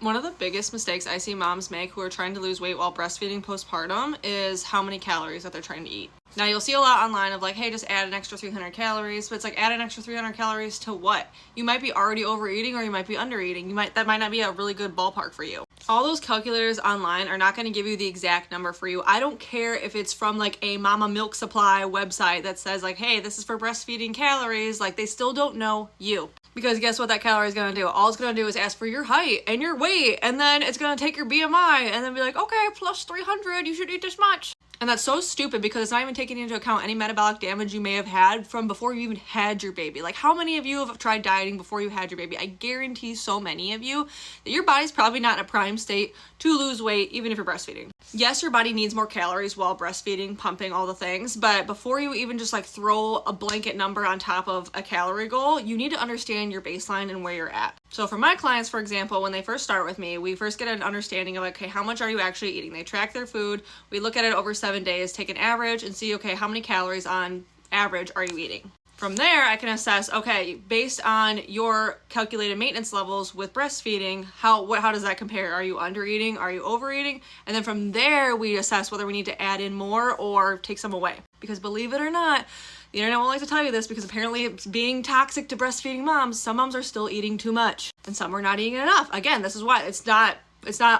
One of the biggest mistakes I see moms make who are trying to lose weight while breastfeeding postpartum is how many calories that they're trying to eat. Now, you'll see a lot online of like, hey, just add an extra 300 calories, but it's like, add an extra 300 calories to what? You might be already overeating or you might be undereating. That might not be a really good ballpark for you. All those calculators online are not going to give you the exact number for you. I don't care if it's from like a Mama Milk Supply website that says like, hey, this is for breastfeeding calories. Like, they still don't know you. Because guess what that calorie is going to do? All it's going to do is ask for your height and your weight, and then it's going to take your BMI and then be like, okay, plus 300, you should eat this much. And that's so stupid because it's not even taking into account any metabolic damage you may have had from before you even had your baby. Like, how many of you have tried dieting before you had your baby? I guarantee so many of you that your body's probably not in a prime state to lose weight, even if you're breastfeeding. Yes, your body needs more calories while breastfeeding, pumping, all the things, but before you even just like throw a blanket number on top of a calorie goal, you need to understand your baseline and where you're at. So for my clients, for example, when they first start with me, we first get an understanding of like, okay, how much are you actually eating? They track their food. We look at it over 7 days, take an average and see, okay, how many calories on average are you eating? From there, I can assess, okay, based on your calculated maintenance levels with breastfeeding, how does that compare? Are you under eating? Are you overeating? And then from there, we assess whether we need to add in more or take some away. Because believe it or not, the internet won't like to tell you this because apparently it's being toxic to breastfeeding moms. Some moms are still eating too much and some are not eating enough. Again, this is why it's not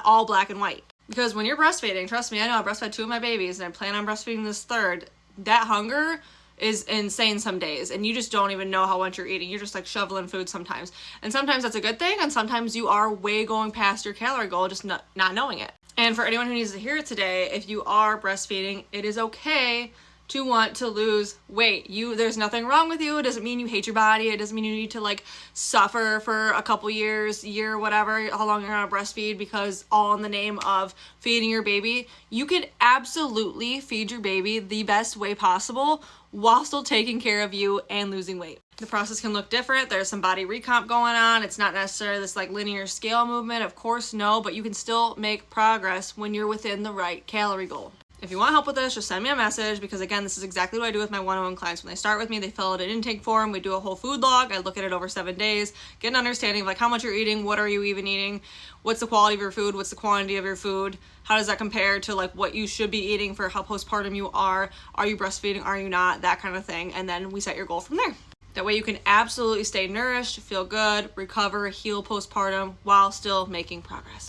all black and white. Because when you're breastfeeding, trust me, I know I breastfed 2 of my babies and I plan on breastfeeding this 3rd. That hunger is insane some days and you just don't even know how much you're eating. You're just like shoveling food sometimes. And sometimes that's a good thing and sometimes you are way going past your calorie goal, just not knowing it. And for anyone who needs to hear it today, if you are breastfeeding, it is okay to want to lose weight. There's nothing wrong with you. It doesn't mean you hate your body. It doesn't mean you need to like suffer for a couple year, whatever, how long you're gonna breastfeed because all in the name of feeding your baby. You can absolutely feed your baby the best way possible while still taking care of you and losing weight. The process can look different. There's some body recomp going on. It's not necessarily this like linear scale movement. Of course, no, but you can still make progress when you're within the right calorie goal. If you want help with this, just send me a message because again, this is exactly what I do with my one-on-one clients. When they start with me, they fill out an intake form. We do a whole food log. I look at it over 7 days, get an understanding of like how much you're eating, what are you even eating, what's the quality of your food, what's the quantity of your food, how does that compare to like what you should be eating for how postpartum you are you breastfeeding, are you not, that kind of thing. And then we set your goal from there. That way you can absolutely stay nourished, feel good, recover, heal postpartum while still making progress.